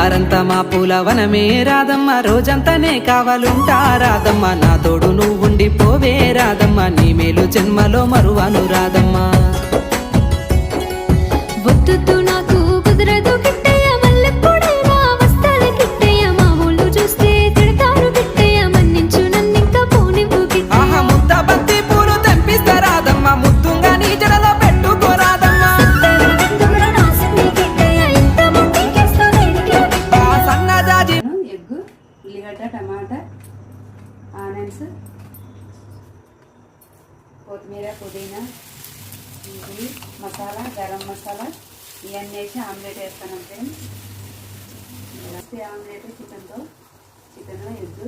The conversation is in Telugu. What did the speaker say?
వారంతా మా పూల వనమే రాధమ్మ, రోజంతానే కావాలుంటా రాధమ్మ, నా తోడు నువ్వు ఉండిపోవే రాధమ్మ, నీ మేలు జన్మలో మరువను రాధమ్మ. వద్దు నాకు కుదరదు కిట్టయ్య, మల్లెపూడైనా వస్తాలే కిట్టయ్య, మా ఊళ్ళు చూస్తే తిడతారు కిట్టయ్య, మన్నించు నన్నింకా పోనివ్వు కిట్టయ్య. ఆహా ముద్ద బంతి పూలు తెంపిస్తా రాధమ్మ, ముద్దుగా నీ జడలో పెట్టుకో రాధమ్మ. ఎగ్గు, ఉల్లిగడ్డ, టమాటా, ఆనియన్స్, కొత్తిమీర, పుదీనా, ఇది మసాలా, గరం మసాలా ఇవన్నీ వేసి ఆమ్లెట్ వేస్తాను. అంటే ఆమ్లెట్ చికెన్ ఎగ్